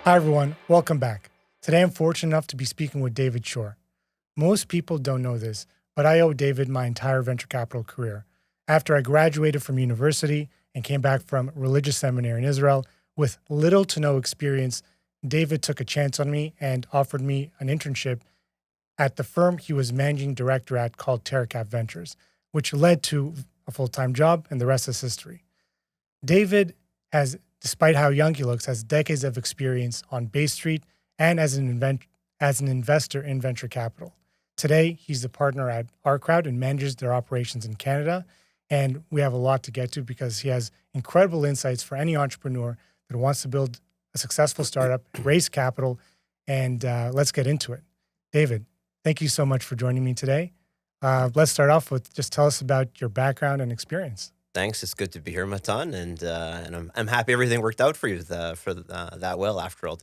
Hi, everyone. Welcome back. Today, I'm fortunate enough to be speaking with David Shore. Most people don't know this, but I owe David my entire venture capital career. After I graduated from university and came back from religious seminary in Israel with little to no experience, David took a chance on me and offered me an internship at the firm he was managing director at called TerraCap Ventures, which led to a full-time job, and the rest is history. David has, despite how young he looks, has decades of experience on Bay Street and as an investor in venture capital. Today, he's a partner at OurCrowd and manages their operations in Canada. And we have a lot to get to because he has incredible insights for any entrepreneur that wants to build a successful startup, raise capital, and let's get into it. David, thank you so much for joining me today. Let's start off with just tell us about your background and experience. Thanks. It's good to be here, Matan, and I'm happy everything worked out for you that well after all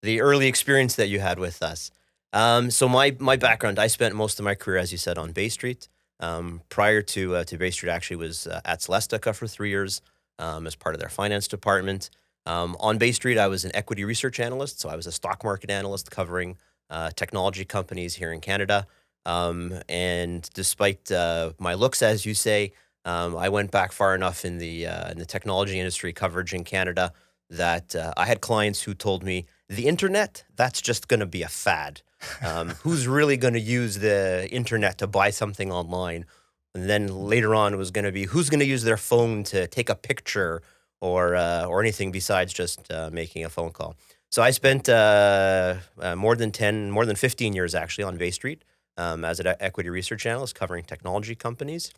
the early experience that you had with us. So my background, I spent most of my career, as you said, on Bay Street. Prior to Bay Street, actually was at Celestica for 3 years as part of their finance department. On Bay Street, I was an equity research analyst, so I was a stock market analyst covering technology companies here in Canada. And despite my looks, as you say, I went back far enough in the technology industry coverage in Canada that I had clients who told me the internet, that's just going to be a fad. Who's really going to use the internet to buy something online? And then later on, it was going to be who's going to use their phone to take a picture or anything besides just making a phone call. So I spent more than 15 years actually on Bay Street as an equity research analyst covering technology companies.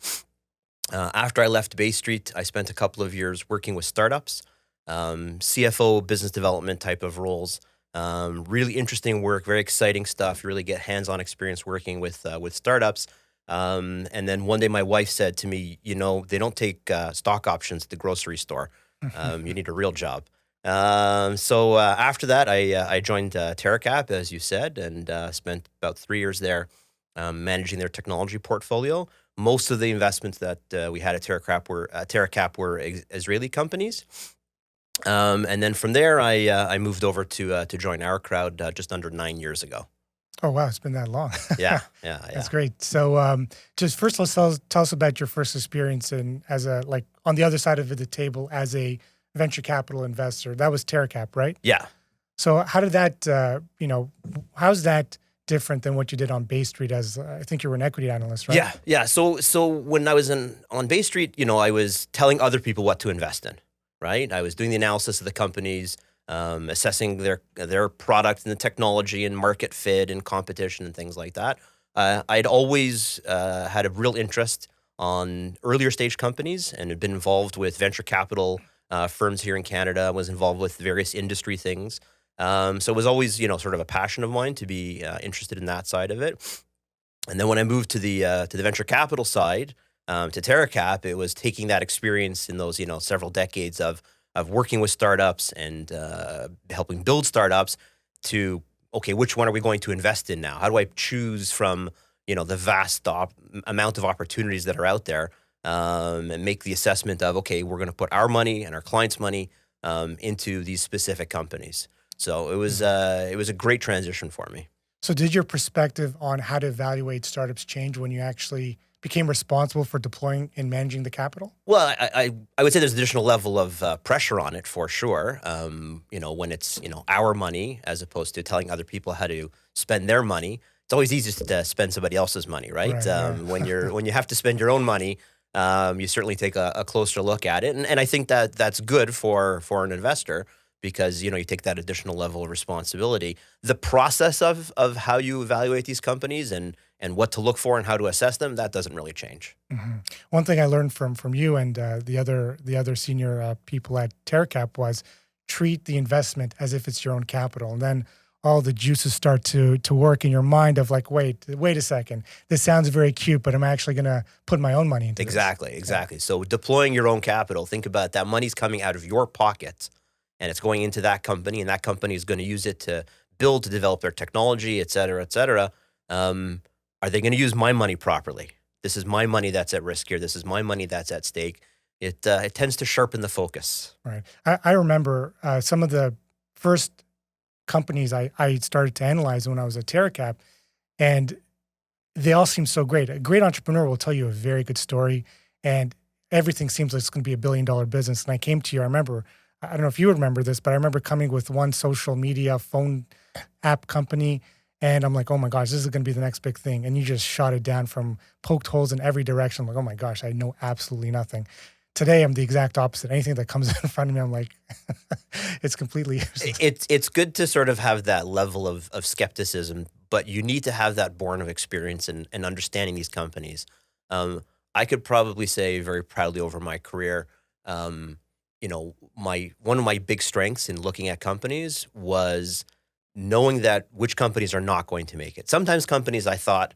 After I left Bay Street, I spent a couple of years working with startups, CFO, business development type of roles. Really interesting work, very exciting stuff. You really get hands-on experience working with startups. And then one day my wife said to me, they don't take stock options at the grocery store. You need a real job. So after that, I joined TerraCap, as you said, and spent about 3 years there managing their technology portfolio. Most of the investments that we had at TerraCap were Israeli companies. And then from there, I moved over to join OurCrowd just under 9 years ago. Oh, wow. It's been that long. Yeah. That's great. So just first, let's tell us about your first experience on the other side of the table as a venture capital investor. That was TerraCap, right? Yeah. So how did that, how's that different than what you did on Bay Street as I think you were an equity analyst, right? Yeah. So when I was on Bay Street, I was telling other people what to invest in, right? I was doing the analysis of the companies, assessing their product and the technology and market fit and competition and things like that. I'd always had a real interest on earlier stage companies and had been involved with venture capital firms here in Canada, was involved with various industry things. So it was always, sort of a passion of mine to be interested in that side of it. And then when I moved to the venture capital side, to TerraCap, it was taking that experience in those, several decades of working with startups and helping build startups to, okay, which one are we going to invest in now? How do I choose from, the vast amount of opportunities that are out there and make the assessment of, okay, we're going to put our money and our clients' money into these specific companies. So it was a great transition for me. So did your perspective on how to evaluate startups change when you actually became responsible for deploying and managing the capital? Well, I would say there's an additional level of pressure on it for sure. When it's, our money as opposed to telling other people how to spend their money. It's always easiest to spend somebody else's money, right? When you have to spend your own money, you certainly take a closer look at it. And I think that's good for an investor, because, you take that additional level of responsibility. The process of how you evaluate these companies and what to look for and how to assess them, that doesn't really change. Mm-hmm. One thing I learned from you and the other senior people at TerraCap was treat the investment as if it's your own capital. And then all the juices start to work in your mind of like, wait a second. This sounds very cute, but I'm actually going to put my own money into this. Exactly. Yeah. So deploying your own capital, think about that money's coming out of your pocket, and it's going into that company, and that company is going to use it to develop their technology, et cetera, et cetera. Are they going to use my money properly? This is my money that's at risk here. This is my money that's at stake. It tends to sharpen the focus. Right. I remember some of the first companies I started to analyze when I was at TerraCap, and they all seem so great. A great entrepreneur will tell you a very good story, and everything seems like it's going to be a billion-dollar business. And I came to you, I remember, I don't know if you remember this, but I remember coming with one social media phone app company, and I'm like, oh my gosh, this is going to be the next big thing. And you just shot it down from poked holes in every direction. I'm like, oh my gosh, I know absolutely nothing. Today, I'm the exact opposite. Anything that comes in front of me, I'm like, it's completely useless. It's good to sort of have that level of skepticism, but you need to have that born of experience and understanding these companies. I could probably say very proudly over my career, one of my big strengths in looking at companies was knowing that which companies are not going to make it. Sometimes companies I thought,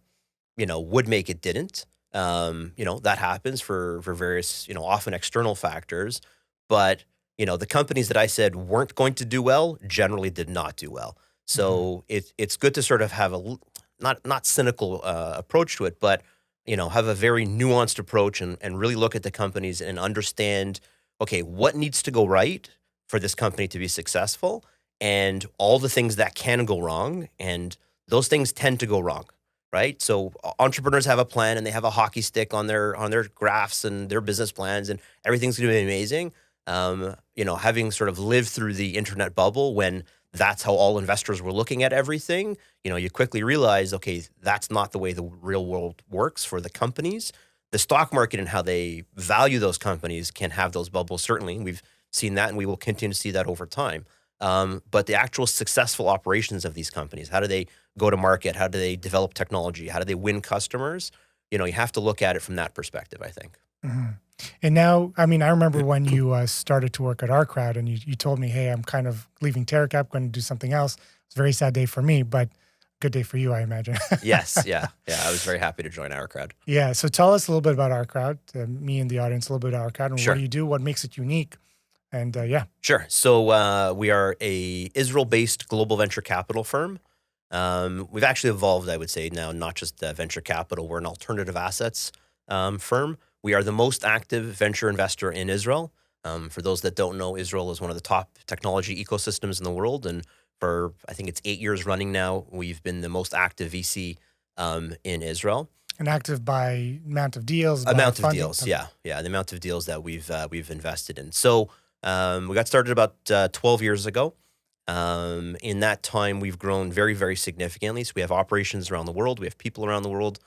would make it, didn't. That happens for various, often external factors. But, the companies that I said weren't going to do well generally did not do well. So it's good to sort of have a not cynical approach to it, but, have a very nuanced approach and really look at the companies and understand, okay, what needs to go right for this company to be successful and all the things that can go wrong. And those things tend to go wrong. Right. So entrepreneurs have a plan and they have a hockey stick on their graphs and their business plans and everything's going to be amazing. Having sort of lived through the internet bubble when that's how all investors were looking at everything, you quickly realize, okay, that's not the way the real world works for the companies. The stock market and how they value those companies can have those bubbles. Certainly, we've seen that and we will continue to see that over time. But the actual successful operations of these companies, how do they go to market? How do they develop technology? How do they win customers? You have to look at it from that perspective, I think. Mm-hmm. And now, I remember when you started to work at Our Crowd and you told me, hey, I'm kind of leaving TerraCap, going to do something else. It's a very sad day for me, but good day for you, I imagine. Yes. Yeah. I was very happy to join Our Crowd. Yeah. So tell us a little bit about Our Crowd, me and the audience, a little bit about Our Crowd, and Sure. What do you do? What makes it unique? And yeah. Sure. So we are a Israel-based global venture capital firm. We've actually evolved, I would say, now, not just venture capital. We're an alternative assets firm. We are the most active venture investor in Israel. For those that don't know, Israel is one of the top technology ecosystems in the world. And for, I think it's 8 years running now, we've been the most active VC in Israel. And active by amount of deals? Amount of deals, yeah. The amount of deals that we've invested in. So we got started about 12 years ago. In that time, we've grown very, very significantly. So we have operations around the world. We have people around the world.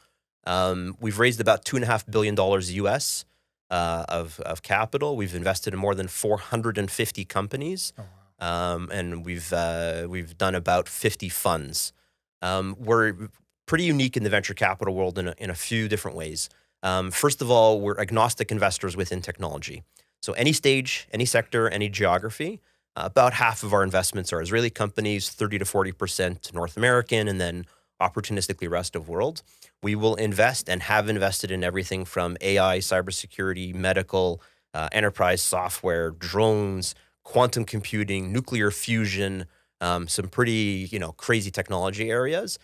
We've raised about $2.5 billion US of capital. We've invested in more than 450 companies. Oh, wow. And we've done about 50 funds. We're pretty unique in the venture capital world in a few different ways. First of all, we're agnostic investors within technology. So any stage, any sector, any geography. About half of our investments are Israeli companies, 30 to 40% North American, and then opportunistically rest of world. We will invest and have invested in everything from AI, cybersecurity, medical, enterprise software, drones, quantum computing, nuclear fusion, some pretty crazy technology areas.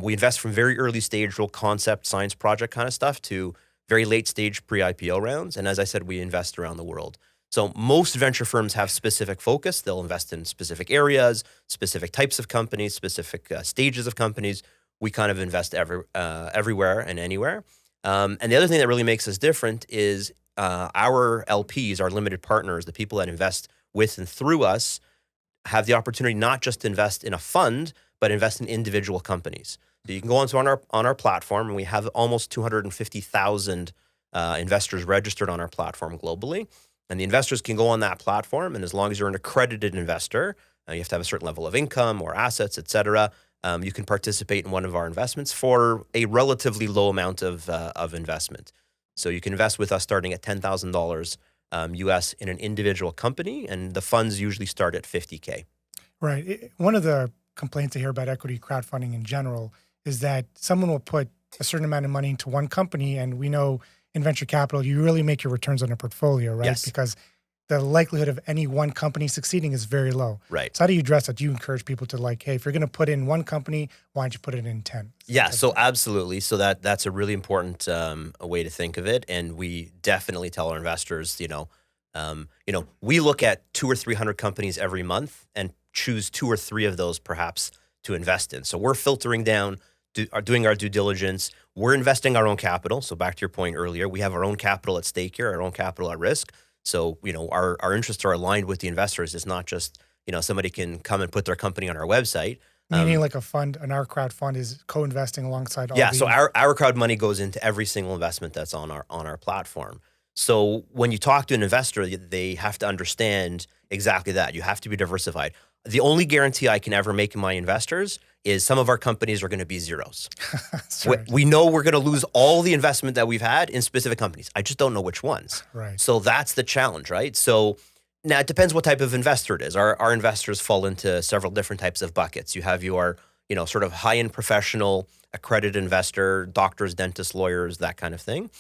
We invest from very early stage, real concept, science project kind of stuff to very late stage pre-IPO rounds. And as I said, we invest around the world. So most venture firms have specific focus. They'll invest in specific areas, specific types of companies, specific stages of companies. We kind of invest everywhere and anywhere. And the other thing that really makes us different is our LPs, our limited partners, the people that invest with and through us, have the opportunity not just to invest in a fund, but invest in individual companies. So you can go on our platform, and we have almost 250,000 investors registered on our platform globally. And the investors can go on that platform, and as long as you're an accredited investor, you have to have a certain level of income or assets, et cetera. You can participate in one of our investments for a relatively low amount of investment. So you can invest with us starting at $10,000 US in an individual company, and the funds usually start at $50K. Right. One of the complaints I hear about equity crowdfunding in general is that someone will put a certain amount of money into one company, and we know in venture capital, you really make your returns on a portfolio, right? Yes. Because the likelihood of any one company succeeding is very low. Right. So how do you address that? Do you encourage people to hey, if you're going to put in one company, why don't you put it in 10? Yeah, so absolutely. So that's a really important a way to think of it. And we definitely tell our investors, we look at 200 or 300 companies every month, and choose 2 or 3 of those perhaps to invest in. So we're filtering down, doing our due diligence. We're investing our own capital. So back to your point earlier, we have our own capital at stake here, our own capital at risk. So, our interests are aligned with the investors. It's not just, somebody can come and put their company on our website. Meaning like a fund, an Our Crowd fund is co-investing alongside all Yeah, the... so our crowd money goes into every single investment that's on our platform. So when you talk to an investor, they have to understand exactly that. You have to be diversified. The only guarantee I can ever make in my investors is some of our companies are going to be zeros. That's right. We know we're going to lose all the investment that we've had in specific companies. I just don't know which ones. Right. So that's the challenge, right? So now it depends what type of investor it is. Our investors fall into several different types of buckets. You have your, sort of high-end professional, accredited investor, doctors, dentists, lawyers, that kind of thing,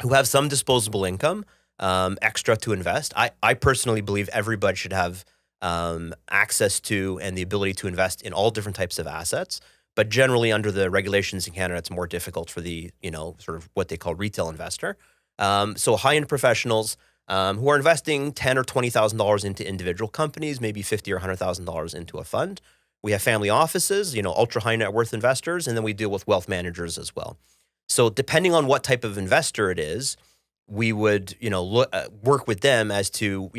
who have some disposable income extra to invest. I personally believe everybody should have access to and the ability to invest in all different types of assets. But generally, under the regulations in Canada, it's more difficult for the, sort of what they call retail investor. So high-end professionals who are investing $10,000 or $20,000 into individual companies, maybe $50,000 or $100,000 into a fund. We have family offices, ultra high net worth investors, and then we deal with wealth managers as well. So depending on what type of investor it is, we would, work with them as to,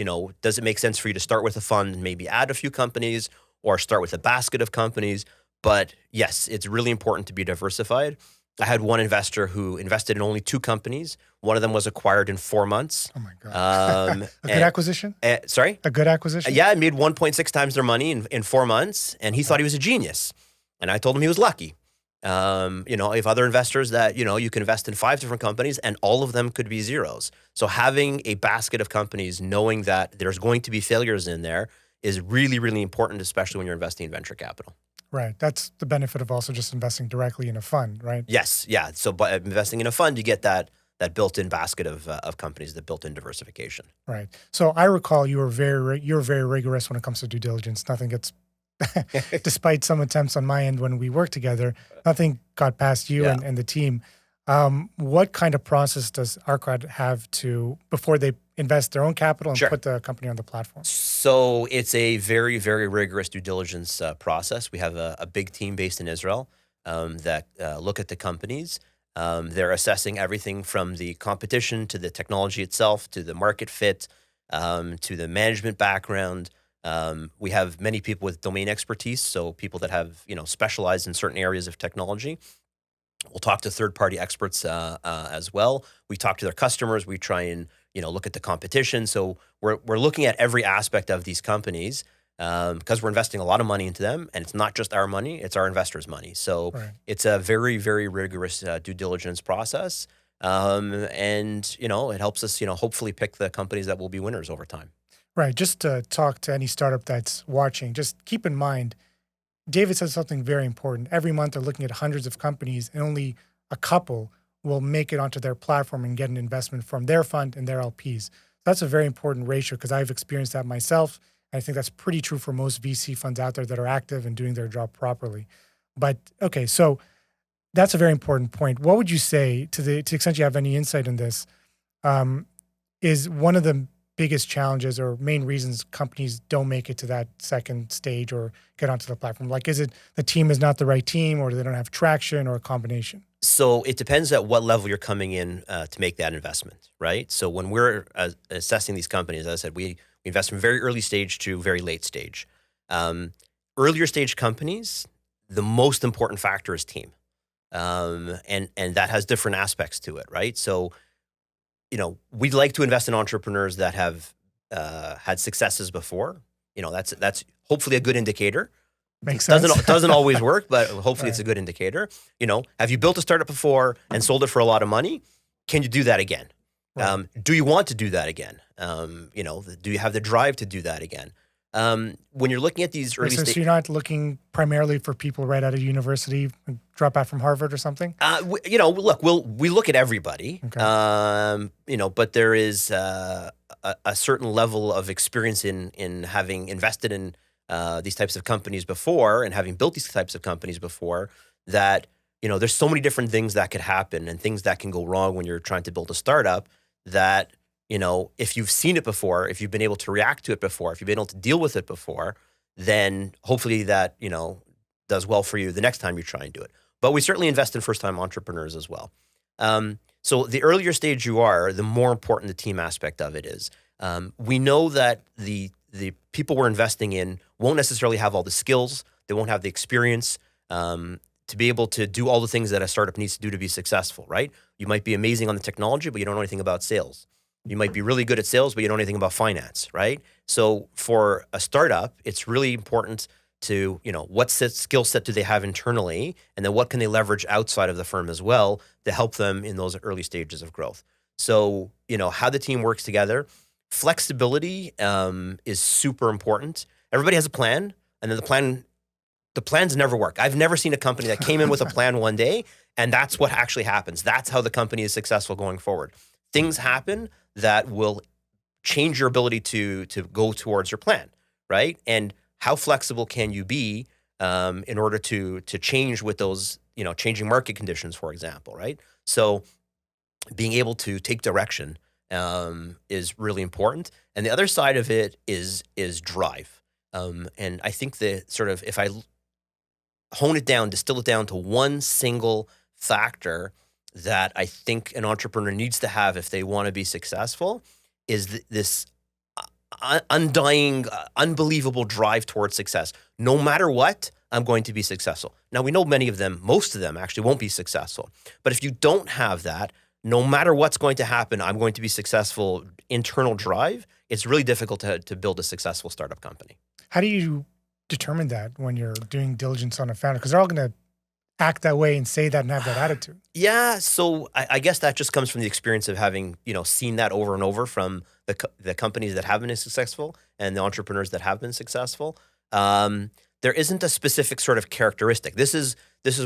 does it make sense for you to start with a fund and maybe add a few companies or start with a basket of companies? But yes, it's really important to be diversified. I had one investor who invested in only 2 companies. One of them was acquired in 4 months. Oh my God. A good acquisition? Sorry? A good acquisition? Yeah, it made 1.6 times their money in 4 months, and he thought he was a genius. And I told him he was lucky. If other investors that, you can invest in 5 different companies and all of them could be zeros. So having a basket of companies, knowing that there's going to be failures in there is really, really important, especially when you're investing in venture capital. Right. That's the benefit of also just investing directly in a fund, right? Yes. Yeah. So by investing in a fund, you get that built-in basket of companies, the built-in diversification. Right. So I recall you're very rigorous when it comes to due diligence. Nothing gets, despite some attempts on my end when we worked together, nothing got past you and the team. What kind of process does Our Crowd have before they invest their own capital and put the company on the platform? So it's a very, very rigorous due diligence process. We have a big team based in Israel that look at the companies. They're assessing everything from the competition to the technology itself, to the market fit, to the management background. We have many people with domain expertise, so people that have specialized in certain areas of technology. We'll talk to third-party experts as well. We talk to their customers. We try and look at the competition. So we're looking at every aspect of these companies because we're investing a lot of money into them, and it's not just our money; it's our investors' money. So it's a very, very rigorous due diligence process, and it helps us hopefully pick the companies that will be winners over time. Right. Just to talk to any startup that's watching, just keep in mind, David said something very important. Every month they're looking at hundreds of companies and only a couple will make it onto their platform and get an investment from their fund and their LPs. That's a very important ratio because I've experienced that myself. And I think that's pretty true for most VC funds out there that are active and doing their job properly. But okay, so that's a very important point. What would you say, to the extent you have any insight in this, is one of the biggest challenges or main reasons companies don't make it to that second stage or get onto the platform? Like, is it the team is not the right team, or they don't have traction, or a combination? So it depends at what level you're coming in to make that investment, right? So when we're assessing these companies, as I said, we invest from very early stage to very late stage. Earlier stage companies, the most important factor is team. And that has different aspects to it, right? So we'd like to invest in entrepreneurs that have had successes before. That's hopefully a good indicator. Makes sense. Doesn't always work, but hopefully it's a good indicator. Have you built a startup before and sold it for a lot of money? Can you do that again? Right. Do you want to do that again? Do you have the drive to do that again? When you're looking at these early stages, so you're not looking primarily for people right out of university, drop out from Harvard or something? Look, we look at everybody, Okay. But there is a certain level of experience in having invested in these types of companies before and having built these types of companies before that, there's so many different things that could happen and things that can go wrong when you're trying to build a startup that, if you've seen it before, if you've been able to react to it before, if you've been able to deal with it before, then hopefully that, does well for you the next time you try and do it. But we certainly invest in first-time entrepreneurs as well. So the earlier stage you are, the more important the team aspect of it is. We know that the people we're investing in won't necessarily have all the skills. They won't have the experience to be able to do all the things that a startup needs to do to be successful, right? You might be amazing on the technology, but you don't know anything about sales. You might be really good at sales, but you don't know anything about finance, right? So for a startup, it's really important to, what skill set do they have internally, and then what can they leverage outside of the firm as well to help them in those early stages of growth. So, how the team works together, flexibility is super important. Everybody has a plan, and then the plans never work. I've never seen a company that came in with a plan one day, and that's what actually happens. That's how the company is successful going forward. Things happen that will change your ability to go towards your plan, right? And how flexible can you be in order to change with those, changing market conditions, for example, right? So being able to take direction is really important. And the other side of it is drive. And I think that sort of, if I hone it down, distill it down to one single factor that I think an entrepreneur needs to have if they want to be successful, is this undying, unbelievable drive towards success. No matter what, I'm going to be successful. Now, we know most of them actually won't be successful. But if you don't have that, no matter what's going to happen, I'm going to be successful, internal drive, it's really difficult to build a successful startup company. How do you determine that when you're doing diligence on a founder? Because they're all going to act that way and say that and have that attitude. Yeah, so I guess that just comes from the experience of having, seen that over and over from the companies that have been successful and the entrepreneurs that have been successful. There isn't a specific sort of characteristic. This is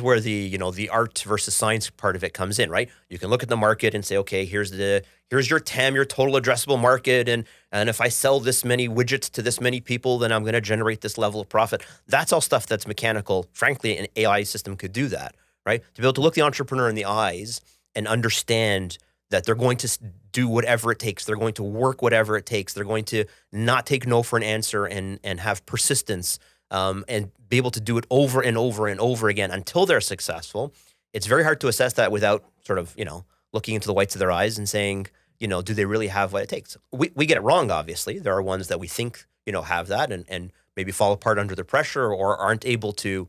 where the art versus science part of it comes in, right? You can look at the market and say, okay, here's your TAM, your total addressable market, and if I sell this many widgets to this many people, then I'm going to generate this level of profit. That's all stuff that's mechanical. Frankly, an AI system could do that, right? To be able to look the entrepreneur in the eyes and understand that they're going to do whatever it takes. They're going to work whatever it takes. They're going to not take no for an answer and have persistence. And be able to do it over and over and over again until they're successful. It's very hard to assess that without sort of, looking into the whites of their eyes and saying, do they really have what it takes? We get it wrong, obviously. There are ones that we think, have that and maybe fall apart under the pressure or aren't able to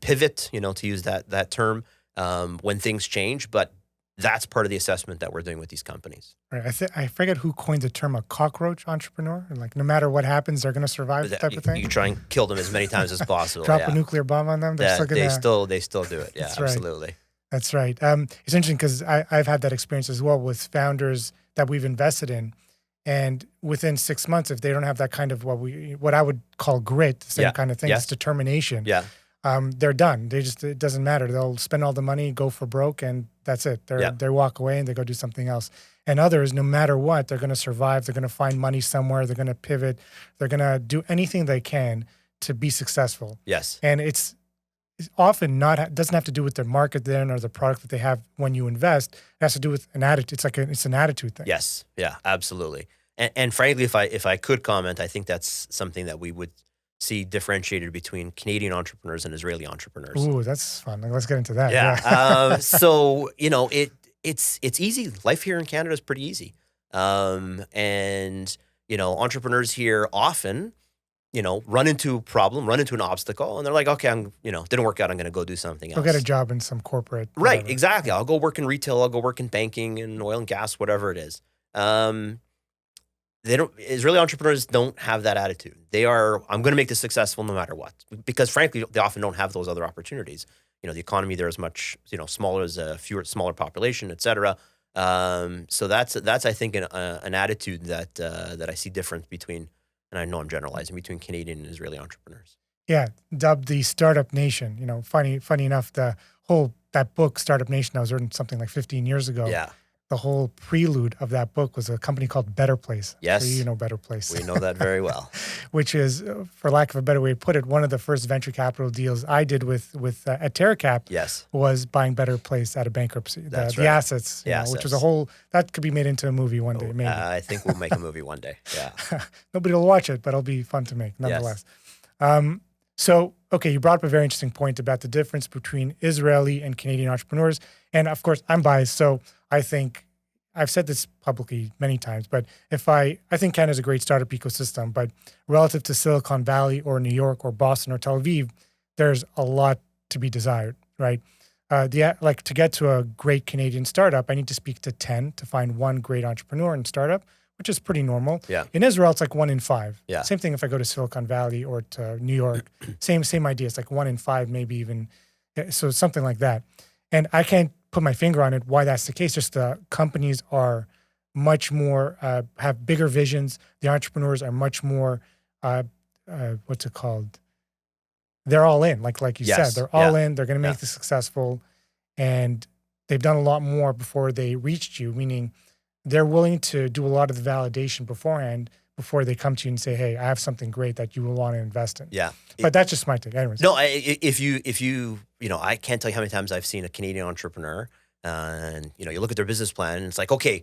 pivot, to use that term, when things change. But that's part of the assessment that we're doing with these companies. Right. I forget who coined the term a cockroach entrepreneur. Like no matter what happens, they're going to survive type of thing. You try and kill them as many times as possible. Drop a nuclear bomb on them. They still do it. Yeah, That's right. Absolutely. That's right. It's interesting because I've had that experience as well with founders that we've invested in. And within 6 months, if they don't have that kind of what I would call grit, the same kind of thing, it's determination. Yeah. They're done. It doesn't matter. They'll spend all the money, go for broke, and that's it. They walk away and they go do something else. And others, no matter what, they're going to survive. They're going to find money somewhere. They're going to pivot. They're going to do anything they can to be successful. Yes. And it's often doesn't have to do with the market then or the product that they have when you invest. It has to do with an attitude. It's an attitude thing. Yes. Yeah, absolutely. And frankly, if I could comment, I think that's something that we would see differentiated between Canadian entrepreneurs and Israeli entrepreneurs. Ooh, that's fun. Let's get into that. Yeah. So, it's easy. Life here in Canada is pretty easy. And, entrepreneurs here often, run into a problem, run into an obstacle, and they're like, okay, didn't work out. I'm going to go do something else. Go get a job in some corporate. Right. Whatever. Exactly. I'll go work in retail. I'll go work in banking and oil and gas, whatever it is. Israeli entrepreneurs don't have that attitude. I'm going to make this successful no matter what, because frankly, they often don't have those other opportunities. The economy there is much, smaller, as a smaller population, et cetera. So that's I think an attitude that I see different between, and I know I'm generalizing, between Canadian and Israeli entrepreneurs. Yeah, dubbed the Startup Nation. Funny enough, that book, Startup Nation, that was written something like 15 years ago. Yeah. The whole prelude of that book was a company called Better Place. Yes. So you know Better Place. We know that very well. Which is, for lack of a better way to put it, one of the first venture capital deals I did with at TerraCap. Yes. Was buying Better Place out of bankruptcy. That's the right. assets, which was that could be made into a movie one day, maybe. I think we'll make a movie one day. Yeah. Nobody will watch it, but it'll be fun to make nonetheless. So, okay, you brought up a very interesting point about the difference between Israeli and Canadian entrepreneurs. And of course, I'm biased. So I think I've said this publicly many times, but I think Canada's a great startup ecosystem, but relative to Silicon Valley or New York or Boston or Tel Aviv, there's a lot to be desired, right? Like to get to a great Canadian startup, I need to speak to 10 to find one great entrepreneur and startup, which is pretty normal. Yeah. In Israel, it's like 1 in 5. Yeah. Same thing if I go to Silicon Valley or to New York. Same idea. It's like 1 in 5, maybe even. So something like that. And I can't put my finger on it why that's the case. Just the companies are much more, have bigger visions. The entrepreneurs are much more, what's it called? They're all in. Like you Yes. said, they're all Yeah. in. They're going to make this successful. And they've done a lot more before they reached you, meaning they're willing to do a lot of the validation beforehand before they come to you and say, hey, I have something great that you will want to invest in. Yeah. But that's just my take. Anyways. No, if you I can't tell you how many times I've seen a Canadian entrepreneur, and you look at their business plan, and it's like, okay,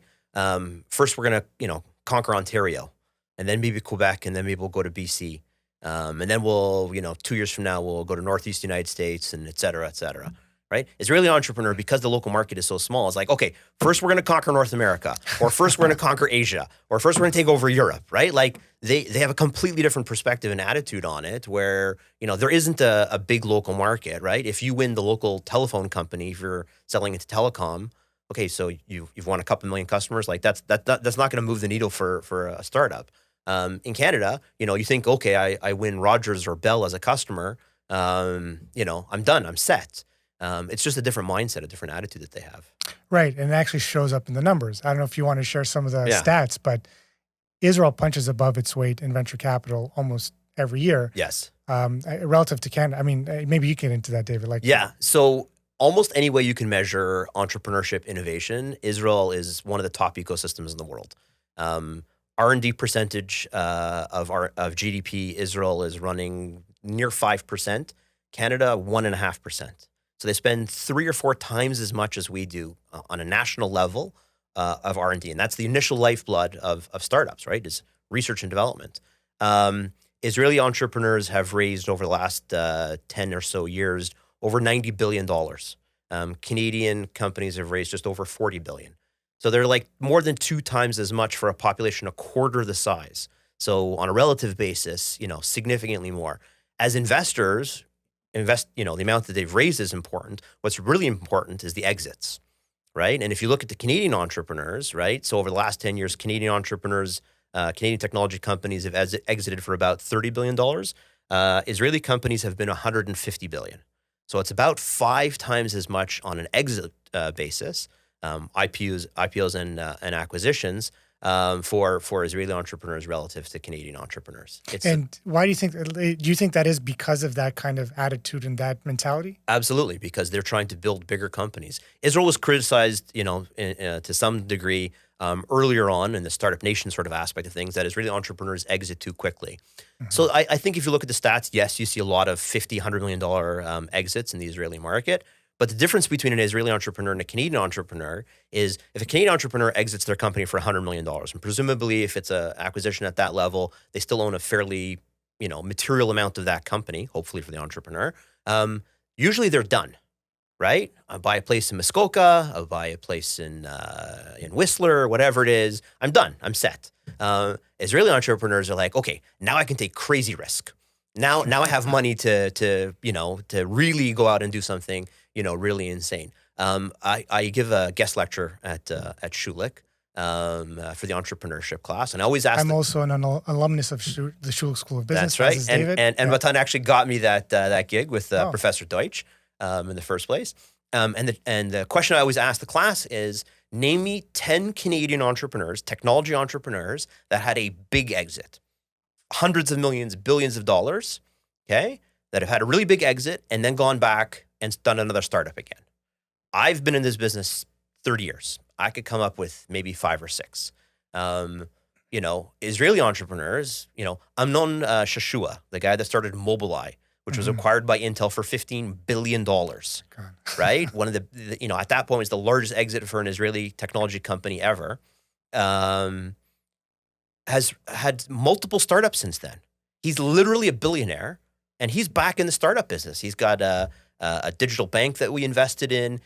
first we're gonna conquer Ontario, and then maybe Quebec, and then maybe we'll go to BC, and then we'll 2 years from now we'll go to Northeast United States, and et cetera, et cetera. Right? Israeli entrepreneur, because the local market is so small, is like, okay, first we're going to conquer North America, or first we're going to conquer Asia, or first we're going to take over Europe, right? Like they have a completely different perspective and attitude on it, where there isn't a big local market, right? If you win the local telephone company, if you're selling into telecom, okay, so you've won a couple million customers, like that's not going to move the needle for a startup. In Canada, you think, okay, I win Rogers or Bell as a customer, I'm done, I'm set. It's just a different mindset, a different attitude that they have. Right. And it actually shows up in the numbers. I don't know if you want to share some of the Yeah. stats, but Israel punches above its weight in venture capital almost every year. Yes. Relative to Canada. I mean, maybe you get into that, David. Yeah. So almost any way you can measure entrepreneurship innovation, Israel is one of the top ecosystems in the world. R&D percentage of GDP, Israel is running near 5%. Canada, 1.5%. So they spend 3 or 4 times as much as we do on a national level of R&D. And that's the initial lifeblood of startups, right, is research and development. Israeli entrepreneurs have raised over the last 10 or so years over $90 billion. Canadian companies have raised just over $40 billion. So they're like more than 2 times as much for a population a quarter the size. So on a relative basis, significantly more. As investors, the amount that they've raised is important. What's really important is the exits, right? And if you look at the Canadian entrepreneurs, right? So over the last 10 years, Canadian entrepreneurs, Canadian technology companies have exited for about $30 billion. Israeli companies have been $150 billion. So it's about 5 times as much on an exit basis, IPOs and acquisitions, for Israeli entrepreneurs relative to Canadian entrepreneurs. And why do you think that is because of that kind of attitude and that mentality? Absolutely, because they're trying to build bigger companies. Israel was criticized, to some degree earlier on in the startup nation sort of aspect of things, that Israeli entrepreneurs exit too quickly. Mm-hmm. So I think if you look at the stats, yes, you see a lot of $50, $100 million exits in the Israeli market. But the difference between an Israeli entrepreneur and a Canadian entrepreneur is if a Canadian entrepreneur exits their company for $100 million, and presumably if it's an acquisition at that level, they still own a fairly, material amount of that company, hopefully for the entrepreneur, usually they're done, right? I buy a place in Muskoka, I'll buy a place in Whistler, whatever it is, I'm done, I'm set. Israeli entrepreneurs are like, okay, now I can take crazy risk. Now I have money to really go out and do something, really insane. I give a guest lecture at Schulich for the entrepreneurship class, and I always ask. I'm also an alumnus of the Schulich School of Business. That's right, as is David. and Matan actually got me that gig with Professor Deutsch in the first place. And the question I always ask the class is, name me 10 Canadian entrepreneurs, technology entrepreneurs, that had a big exit. Hundreds of millions, billions of dollars, okay, that have had a really big exit and then gone back and done another startup again. I've been in this business 30 years. I could come up with maybe 5 or 6. Israeli entrepreneurs, Amnon Shashua, the guy that started Mobileye, which was acquired by Intel for $15 billion, right? One of the at that point was the largest exit for an Israeli technology company ever. Has had multiple startups since then. He's literally a billionaire and he's back in the startup business. He's got a digital bank that we invested in.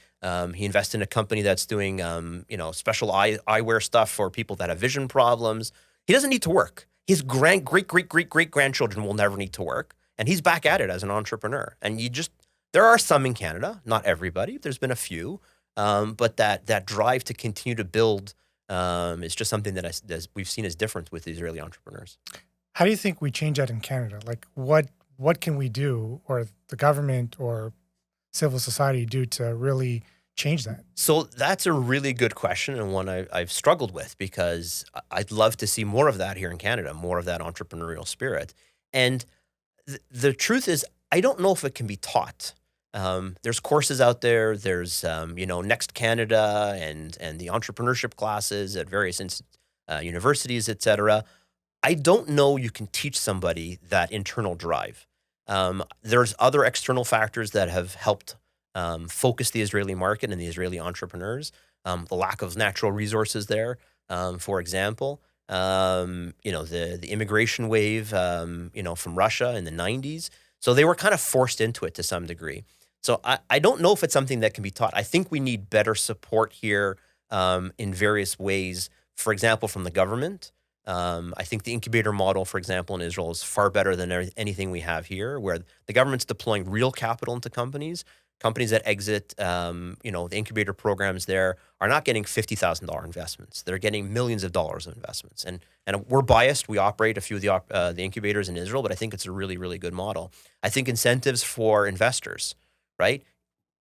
He invested in a company that's doing, special eyewear stuff for people that have vision problems. He doesn't need to work. His great grandchildren will never need to work, and he's back at it as an entrepreneur. And there are some in Canada, not everybody. There's been a few, but that drive to continue to build is just something that we've seen as different with Israeli entrepreneurs. How do you think we change that in Canada? Like, what can we do, or the government or civil society do to really change that? So that's a really good question, and one I've struggled with, because I'd love to see more of that here in Canada, more of that entrepreneurial spirit. And the truth is, I don't know if it can be taught. There's courses out there. There's Next Canada and the entrepreneurship classes at various universities, et cetera. I don't know you can teach somebody that internal drive. There's other external factors that have helped focus the Israeli market and the Israeli entrepreneurs. The lack of natural resources there, for example. The immigration wave, from Russia in the 90s. So they were kind of forced into it to some degree. So I don't know if it's something that can be taught. I think we need better support here in various ways. For example, from the government. I think the incubator model, for example, in Israel is far better than anything we have here, where the government's deploying real capital into companies. Companies that exit, the incubator programs there are not getting $50,000 investments. They're getting millions of dollars of investments. And we're biased. We operate a few of the incubators in Israel, but I think it's a really, really good model. I think incentives for investors, right?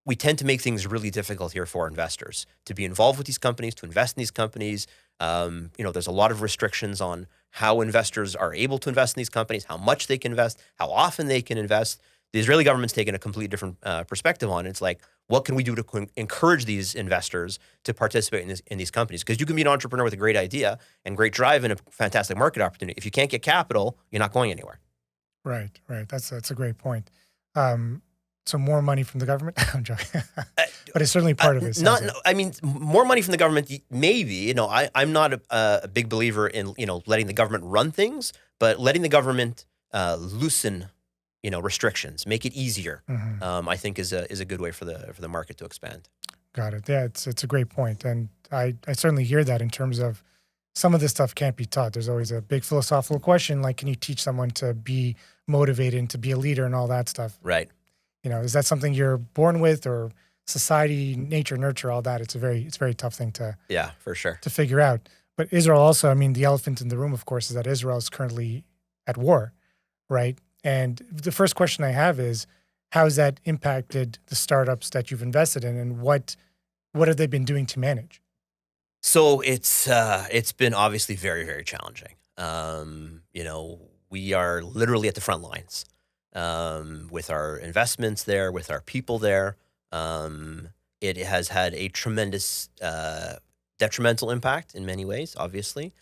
We tend to make things really difficult here for investors to be involved with these companies, to invest in these companies. There's a lot of restrictions on how investors are able to invest in these companies, how much they can invest, how often they can invest. The Israeli government's taken a completely different perspective on it. It's like, what can we do to encourage these investors to participate in these companies? Because you can be an entrepreneur with a great idea and great drive and a fantastic market opportunity. If you can't get capital, you're not going anywhere. Right. That's a great point. So more money from the government? I'm joking. But it's certainly part of it. More money from the government, maybe. I'm not a big believer in, letting the government run things, but letting the government loosen restrictions, make it easier. Mm-hmm. I think is a good way for the market to expand. Got it. Yeah, it's a great point, and I certainly hear that in terms of some of this stuff can't be taught. There's always a big philosophical question, like, can you teach someone to be motivated and to be a leader and all that stuff? Right. Is that something you're born with, or society, nature, nurture, all that? It's a very tough thing to for sure to figure out. But Israel also, the elephant in the room, of course, is that Israel is currently at war, right? And the first question I have is, how has that impacted the startups that you've invested in, and what have they been doing to manage? So it's been obviously very, very challenging. We are literally at the front lines with our investments there, with our people there. It has had a tremendous detrimental impact in many ways, obviously.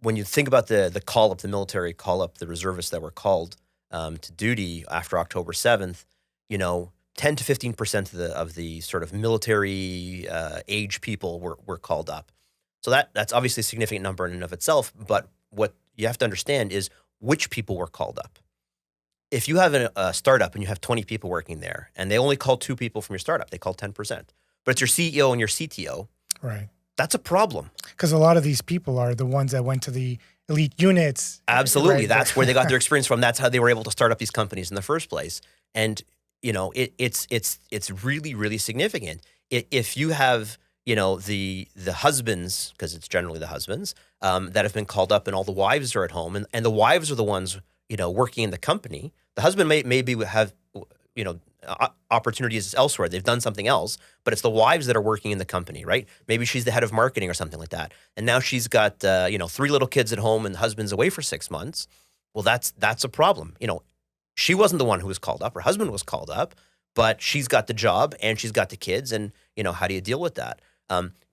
When you think about the call-up, the military call-up, the reservists that were called to duty after October 7th, 10 to 15% of the sort of military age people were called up. So that's obviously a significant number in and of itself. But what you have to understand is which people were called up. If you have a startup and you have 20 people working there, and they only call 2 people from your startup, they call 10%. But it's your CEO and your CTO. Right. That's a problem. Because a lot of these people are the ones that went to the elite units. Absolutely. Right? That's where they got their experience from. That's how they were able to start up these companies in the first place. And, it's really, really significant. If you have, the husbands, because it's generally the husbands, that have been called up, and all the wives are at home, and the wives are the ones, working in the company. The husband maybe have, opportunities elsewhere. They've done something else, but it's the wives that are working in the company, right? Maybe she's the head of marketing or something like that. And now she's got, 3 little kids at home, and the husband's away for 6 months. Well, that's a problem. She wasn't the one who was called up. Her husband was called up, but she's got the job and she's got the kids. And, how do you deal with that?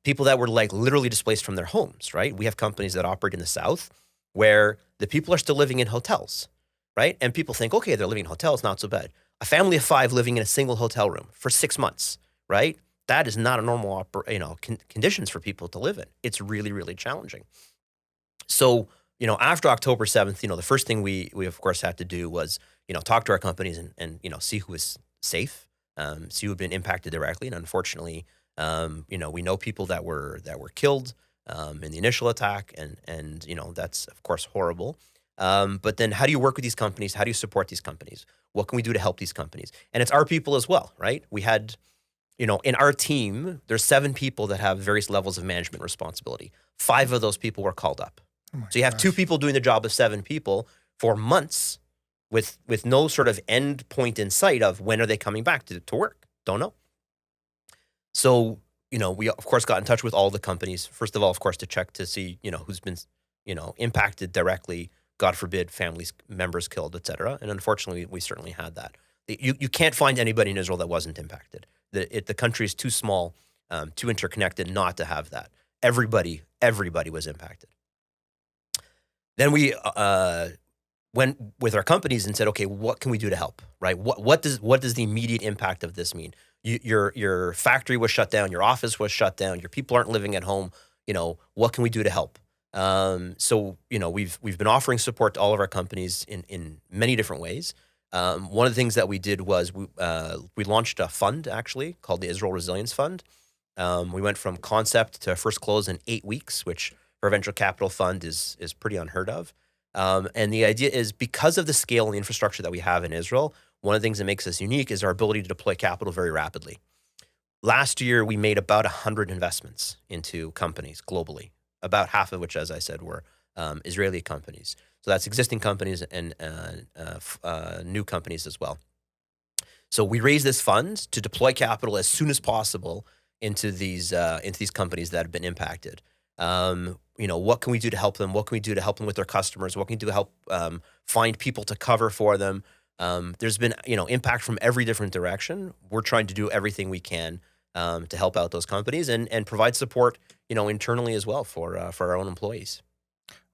People that were like literally displaced from their homes, right? We have companies that operate in the South where the people are still living in hotels, right? And people think, okay, they're living in hotels, not so bad. A family of 5 living in a single hotel room for 6 months, right? That is not a normal, conditions for people to live in. It's really, really challenging. So, After October 7th, the first thing we of course had to do was, talk to our companies and see who was safe, see who had been impacted directly. And unfortunately, we know people that were killed in the initial attack, and that's of course horrible. But then how do you work with these companies? How do you support these companies? What can we do to help these companies? And it's our people as well, right? We had, in our team, there's 7 people that have various levels of management responsibility. 5 of those people were called up. Oh my So you have 2 gosh. people doing the job of 7 people for months with no sort of end point in sight of when are they coming back to work. Don't know. So, we of course got in touch with all the companies. First of all, of course, to check to see, who's been, impacted directly, God forbid, families, members killed, et cetera. And unfortunately, we certainly had that. You can't find anybody in Israel that wasn't impacted. The country is too small, too interconnected not to have that. Everybody was impacted. Then we went with our companies and said, okay, what can we do to help? Right? What does the immediate impact of this mean? Your factory was shut down, your office was shut down, your people aren't living at home. What can we do to help? So we've been offering support to all of our companies in many different ways. One of the things that we did was we launched a fund actually called the Israel Resilience Fund. We went from concept to first close in 8 weeks, which for a venture capital fund is pretty unheard of. And the idea is because of the scale and the infrastructure that we have in Israel, one of the things that makes us unique is our ability to deploy capital very rapidly. Last year, we made about 100 investments into companies globally, about half of which, as I said, were Israeli companies. So that's existing companies and new companies as well. So we raised this fund to deploy capital as soon as possible into these companies that have been impacted. What can we do to help them? What can we do to help them with their customers? What can we do to help find people to cover for them? There's been impact from every different direction. We're trying to do everything we can to help out those companies and provide support internally as well for our own employees.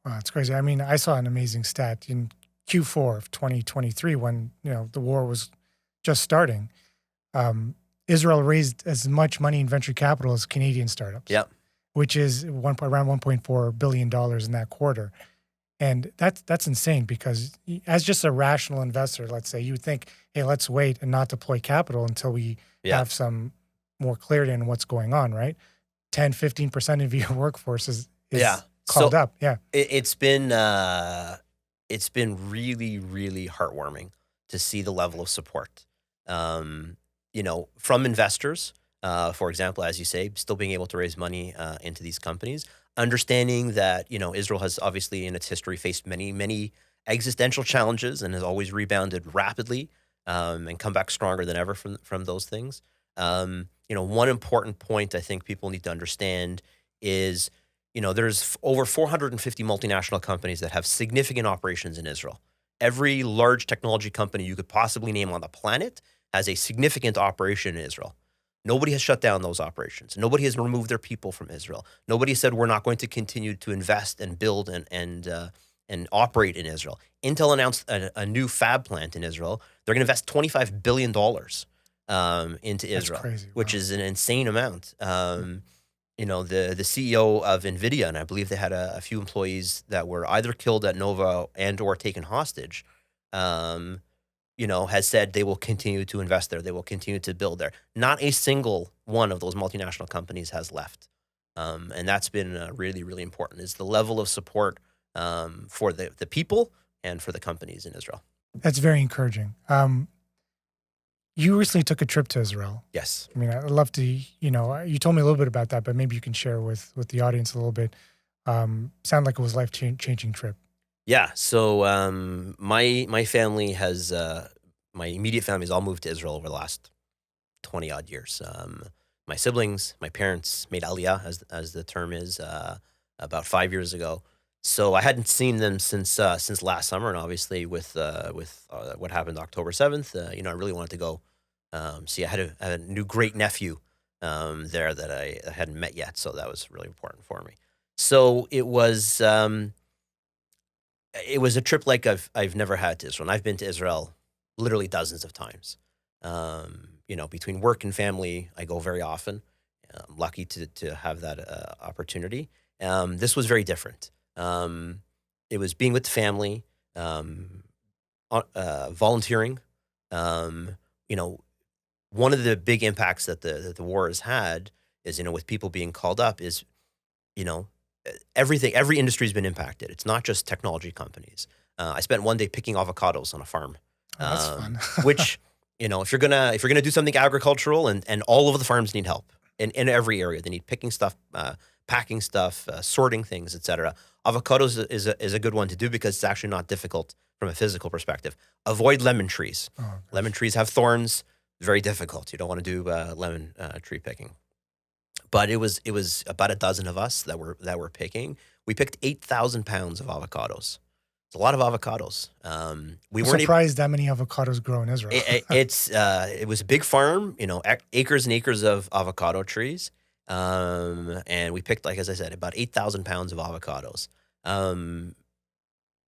Wow, it's crazy. I mean, I saw an amazing stat in Q4 of 2023 when the war was just starting. Israel raised as much money in venture capital as Canadian startups. Yeah. Which is around $1.4 billion in that quarter. And that's insane because as just a rational investor, let's say, you would think, hey, let's wait and not deploy capital until we have some more clarity on what's going on, right? 10, 15% of your workforce is called up. Yeah. It's been really, really heartwarming to see the level of support, from investors. For example, as you say, still being able to raise money into these companies, understanding that, Israel has obviously in its history faced many, many existential challenges and has always rebounded rapidly and come back stronger than ever from those things. One important point I think people need to understand is, there's over 450 multinational companies that have significant operations in Israel. Every large technology company you could possibly name on the planet has a significant operation in Israel. Nobody has shut down those operations. Nobody has removed their people from Israel. Nobody said we're not going to continue to invest and build and operate in Israel. Intel announced a new fab plant in Israel. They're going to invest $25 billion into Israel, crazy. which Wow. is an insane amount. The CEO of NVIDIA, and I believe they had a few employees that were either killed at Nova and or taken hostage, has said they will continue to invest there. They will continue to build there. Not a single one of those multinational companies has left. And that's been really, really important is the level of support for the people and for the companies in Israel. That's very encouraging. You recently took a trip to Israel. Yes. I mean, I'd love to, you told me a little bit about that, but maybe you can share with the audience a little bit. Sound like it was a life-changing trip. Yeah. So my family has, my immediate family has all moved to Israel over the last 20 odd years. My siblings, my parents made Aliyah, as the term is, about 5 years ago. So I hadn't seen them since last summer, and obviously with what happened October 7th, I really wanted to go see. I had a new great nephew there that I hadn't met yet, so that was really important for me. So it was a trip like I've never had to Israel, and I've been to Israel literally dozens of times. Between work and family, I go very often. I'm lucky to have that opportunity. This was very different. it was being with the family, volunteering. Um, you know, one of the big impacts that the war has had is, with people being called up is, you know, every industry's been impacted. It's not just technology companies. I spent one day picking avocados on a farm, Oh, that's fun. which, if you're gonna do something agricultural, and all of the farms need help in every area. They need picking stuff, packing stuff, sorting things, etc. Avocados is a good one to do because it's actually not difficult from a physical perspective. Avoid lemon trees. Oh, Lemon gosh. trees have thorns. Very difficult. You don't want to do lemon tree picking. But it was about a dozen of us that were picking. We picked 8,000 pounds of avocados. It's a lot of avocados. We I'm weren't able. surprised that many avocados grow in Israel. It was a big farm, acres and acres of avocado trees, and we picked, like as I said, about 8,000 pounds of avocados. Um,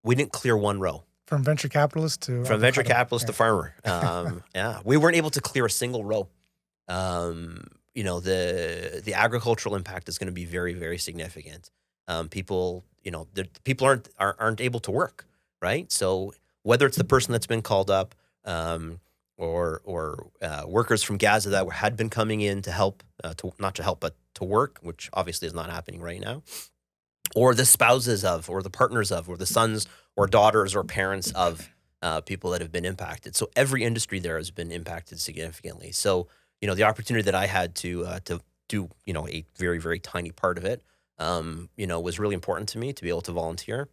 we didn't clear one row. From venture capitalist to From venture avocado. capitalist to Yeah. farmer. Yeah, we weren't able to clear a single row. The agricultural impact is going to be very, very significant. People, people aren't able to work, right? So whether it's the person that's been called up, or workers from Gaza that had been coming in to help, to not to help but to work, which obviously is not happening right now, or the spouses of, or the partners of, or the sons or daughters or parents of people that have been impacted. So every industry there has been impacted significantly. So, the opportunity that I had to do, a very, very tiny part of it, was really important to me to be able to volunteer,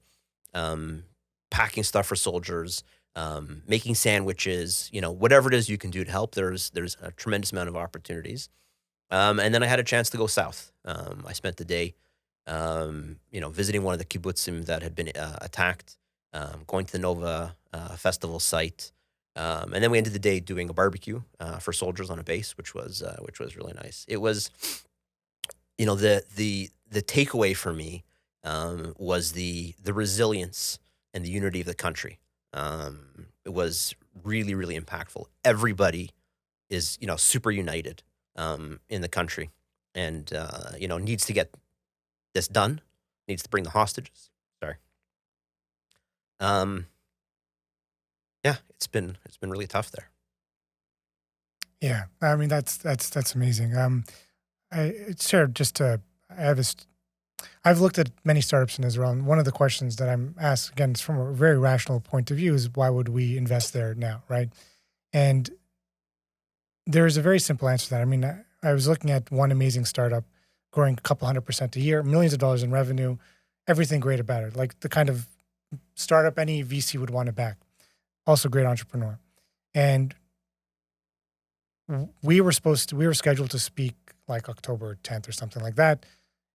um, packing stuff for soldiers, making sandwiches, whatever it is you can do to help. There's a tremendous amount of opportunities. And then I had a chance to go south. I spent the day, visiting one of the kibbutzim that had been attacked, going to the Nova festival site, and then we ended the day doing a barbecue for soldiers on a base, which was really nice. It was, the takeaway for me was the resilience and the unity of the country. It was really, really impactful. Everybody is, super united in the country, and needs to get this done, needs to bring the hostages. Sorry. Um, yeah, it's been really tough there. Yeah, I mean that's amazing. Sure. I've looked at many startups in Israel, and one of the questions that I'm asked again is from a very rational point of view is why would we invest there now, right? And there is a very simple answer to that. I mean, I was looking at one amazing startup growing a couple 100% a year, millions of dollars in revenue, everything great about it, like the kind of startup any VC would want to back. Also, great entrepreneur, and we were scheduled to speak like October 10th or something like that.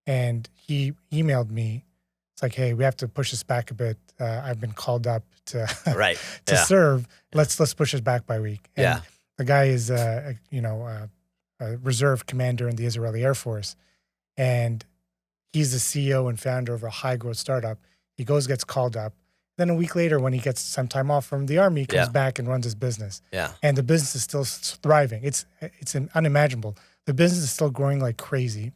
And he emailed me. It's like, hey, we have to push this back a bit. I've been called up to Right. to Yeah. serve. Let's push this back by a week. And Yeah. the guy is a reserve commander in the Israeli Air Force, and he's the CEO and founder of a high growth startup. He gets called up. Then a week later, when he gets some time off from the army, he comes Yeah. back and runs his business. Yeah. And the business is still thriving. It's unimaginable. The business is still growing like crazy.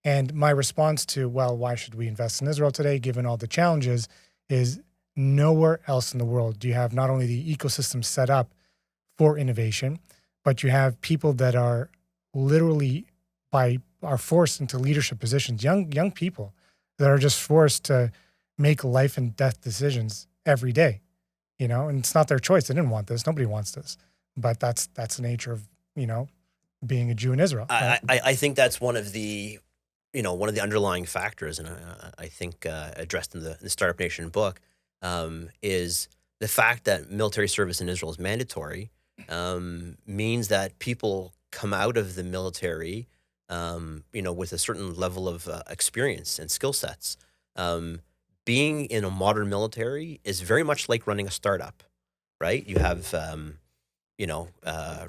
And my response to, well, why should we invest in Israel today, given all the challenges, is nowhere else in the world do you have not only the ecosystem set up for innovation, but you have people that are literally are forced into leadership positions, young people that are just forced to make life and death decisions every day, and it's not their choice. They didn't want this. Nobody wants this, but that's the nature of, being a Jew in Israel. Right? I think that's one of the underlying factors, and I think addressed in the Startup Nation book, is the fact that military service in Israel is mandatory, means that people come out of the military, with a certain level of experience and skill sets. Being in a modern military is very much like running a startup, right? You have,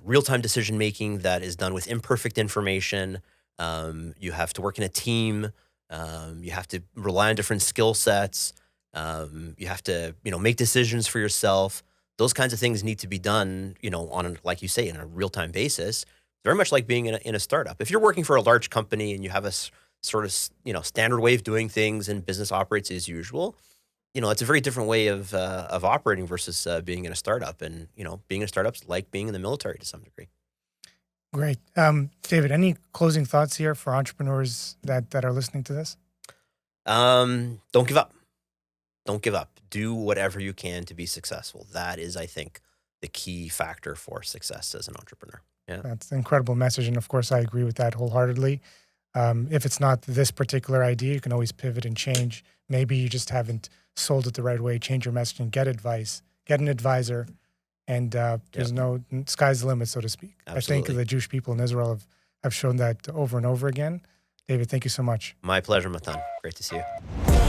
real-time decision making that is done with imperfect information. You have to work in a team. You have to rely on different skill sets. You have to, make decisions for yourself. Those kinds of things need to be done, like you say, in a real time basis. Very much like being in a startup. If you're working for a large company and you have a sort of, standard way of doing things and business operates as usual, it's a very different way of operating versus being in a startup. And being in a startup's like being in the military to some degree. Great. David, any closing thoughts here for entrepreneurs that are listening to this? Don't give up. Don't give up. Do whatever you can to be successful. That is, I think, the key factor for success as an entrepreneur. Yeah. That's an incredible message. And of course, I agree with that wholeheartedly. If it's not this particular idea, you can always pivot and change. Maybe you just haven't sold it the right way. Change your messaging, get advice, get an advisor, and there's no sky's the limit, so to speak. Absolutely. I think the Jewish people in Israel have shown that over and over again. David, thank you so much. My pleasure, Matan. Great to see you.